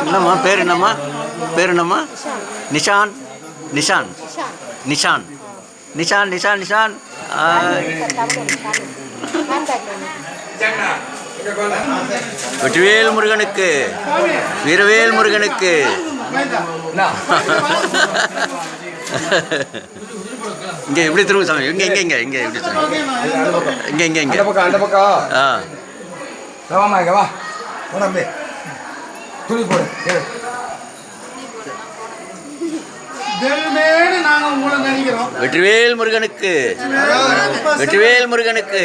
என்னம்மா பேர் என்னம்மா பேர் என்னம்மா நிஷான் நிஷான் நிஷான் நிஷான் நிஷான் நிஷான் வெற்றிவேல் முருகனுக்கு வீரவேல் முருகனுக்கு இங்கே எப்படி திரும்ப சாமி இங்கே இங்கே இங்கே இங்கே எப்படி இங்கே இங்கே இங்கே வெற்றிவேல் முருகனுக்கு வெற்றிவேல் முருகனுக்கு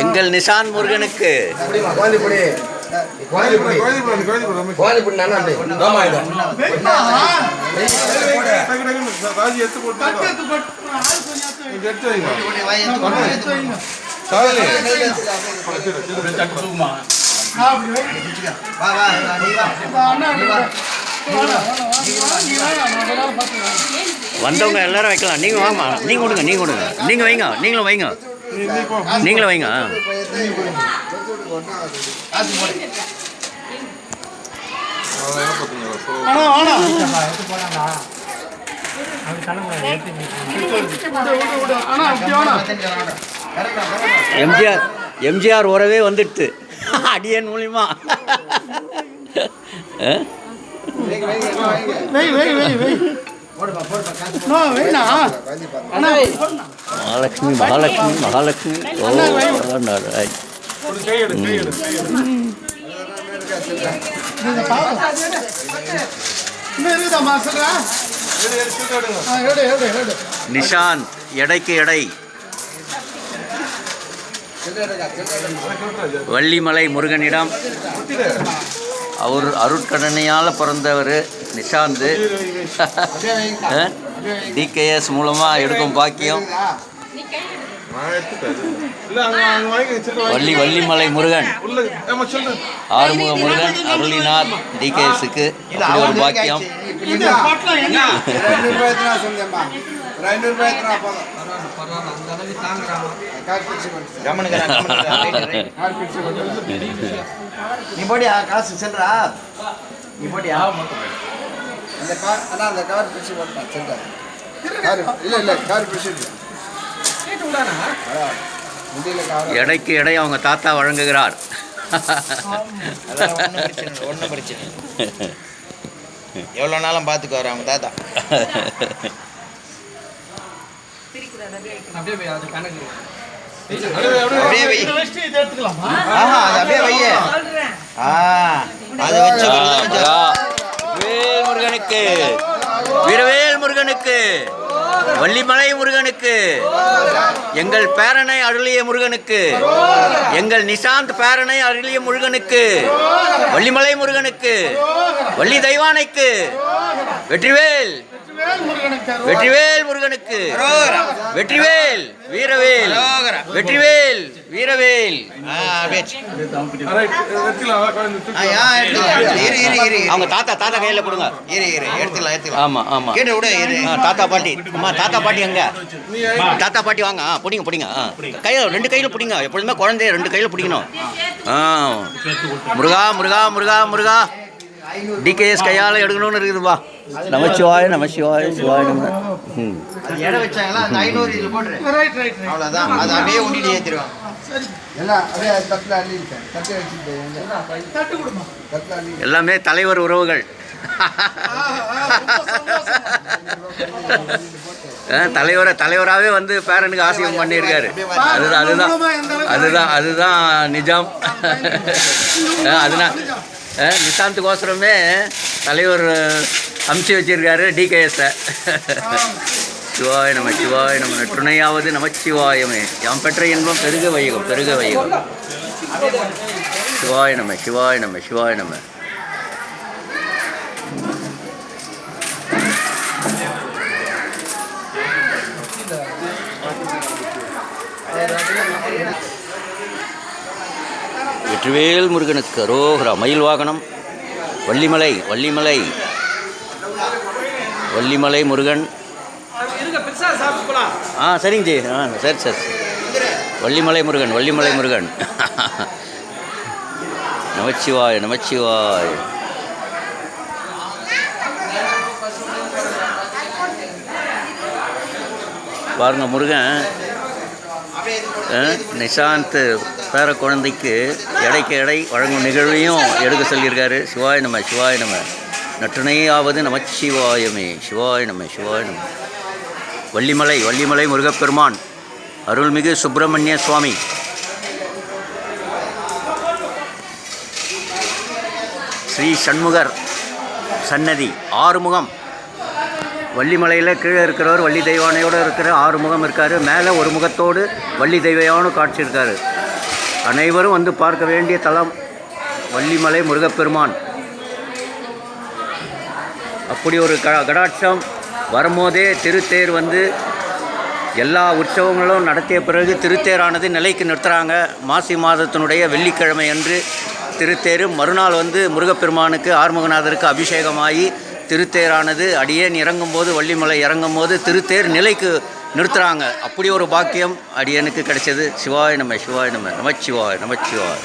எங்கள் நிஷான் முருகனுக்கு வந்தவங்க எல்லாரும் வைக்கலாம். நீங்கள் வாங்க, நீங்கள் கொடுங்க, நீங்கள் கொடுங்க, நீங்கள் வைங்க, நீங்களும் வைங்க, நீங்களும் வைங்க. எம்ஜிஆர் எம்ஜிஆர் உறவே வந்துடுது அடியன் மூலியமா. மகாலட்சுமி மகாலட்சுமி மகாலட்சுமி நிஷாந்த் எடைக்கு எடை வள்ளிமலை முருகனிடம் அவர் அருட்கடனையால் பிறந்தவர் நிஷாந்த். டிகேஎஸ் மூலமாக எடுக்கும் பாக்கியம். வள்ளிமலை முருகன் ஆறுமுக முருகன் அருளினார் டிகேஎஸ்க்கு. அப்படி ஒரு பாக்கியம். நீ போடியா காசு செல்றா நீ போடியா அந்த கார் பிடிச்சி போட்டான் செல்றா இல்லை கார் பிடிச்சி எடைக்கு எடை அவங்க தாத்தா வழங்குகிறார். ஒன்றும் பிரச்சனை எவ்வளோ நாளும் பார்த்துக்குவார் அவங்க தாத்தா. முருகனுக்கு வீரவேல் முருகனுக்கு வள்ளிமலை முருகனுக்கு எங்கள் பேரனை அருளிய முருகனுக்கு எங்கள் நிஷாந்த் பேரனை அருளிய முருகனுக்கு வள்ளிமலை முருகனுக்கு வள்ளி தெய்வானைக்கு வெற்றிவேல் வெற்றிவேல் முருகனுக்கு வெற்றிவேல் வீரவேல் வெற்றிவேல் வீரவேல். அவங்க தாத்தா தாத்தா கையில கொடுங்க. ஆமா ஆமா தாத்தா பாட்டி. அம்மா தாத்தா பாட்டி எங்க? தாத்தா பாட்டி வாங்க. பிடிங்க பிடிங்க கையில ரெண்டு கையில பிடிங்க. எப்பொழுதுமே குழந்தைய ரெண்டு கையில பிடிக்கணும். முருகா முருகா முருகா முருகா டிகேஎஸ் கையால் எடுக்கணும்னு இருக்குதுப்பா. நமச்சிவாய நமச்சிவாய சிவாய நம்ம. இடம் வச்சாங்களா அந்த 500 இதில் போட்டுரு. அவ்வளோதான். அது அப்படியே உண்டிட்டு ஏற்றிடுவாங்க. எல்லாமே தலைவர் உறவுகள். தலைவராகவே வந்து பேரனுக்கு ஆசீர்வாதம் பண்ணியிருக்காரு. அதுதான் அதுதான் அதுதான் அதுதான் நிஜம். அதனால் நிஷாந்துக்கோசரமே தலைவர் அமுச்சு வச்சிருக்காரு டிகேஎஸை. சிவாய நம்ம சிவாய நம்ம துணையாவது நமச்சிவாயமே யாம் பெற்ற இன்பம் பெருக வையகம் பெருக வையகம். சிவாய நம்ம சிவாய நம்ம சிவாய நம்ம. வெற்றிவேல் முருகனுக்கு அரோகரா. மயில் வாகனம் வள்ளிமலை வள்ளிமலை வள்ளிமலை முருகன். சரிங்க ஜி. சரி சரி வள்ளிமலை முருகன் வள்ளிமலை முருகன். நமச்சிவாய நமச்சிவாய. பாருங்க முருகன் நிஷாந்த் பேர குழந்தைக்கு எடைக்கு எடை வழங்கும் நிகழ்வையும் எடுக்க சொல்லியிருக்காரு. சிவாய நம சிவாய நம. நற்றுணையாவது நமச்சிவாயமே. சிவாய நம சிவாய நம. வள்ளிமலை வள்ளிமலை முருகப்பெருமான் அருள்மிகு சுப்பிரமணிய சுவாமி. ஸ்ரீ சண்முகர் சன்னதி ஆறுமுகம். வள்ளிமலையில் கீழே இருக்கிறவர் வள்ளி தெய்வானையோடு இருக்கிற ஆறுமுகம் இருக்கார். மேலே ஒரு முகத்தோடு வள்ளி தெய்வையான காட்சி இருக்கார். அனைவரும் வந்து பார்க்க வேண்டிய தலம் வள்ளிமலை முருகப்பெருமான். அப்படி ஒரு கடாட்சம் வரும்போதே திருத்தேர் வந்து எல்லா உற்சவங்களும் நடத்திய பிறகு திருத்தேரானது நிலைக்கு நிறுத்துகிறாங்க. மாசி மாதத்தினுடைய வெள்ளிக்கிழமை அன்று திருத்தேர் மறுநாள் வந்து முருகப்பெருமானுக்கு ஆறுமுகநாதருக்கு அபிஷேகமாகி திருத்தேரானது அடியேன் இறங்கும்போது வள்ளிமலை இறங்கும்போது திருத்தேர் நிலைக்கு நிறுத்துகிறாங்க. அப்படி ஒரு பாக்கியம் அடியனுக்கு கிடைச்சது. சிவாய நம சிவாய நம நமச்சிவாய நமச்சிவாய.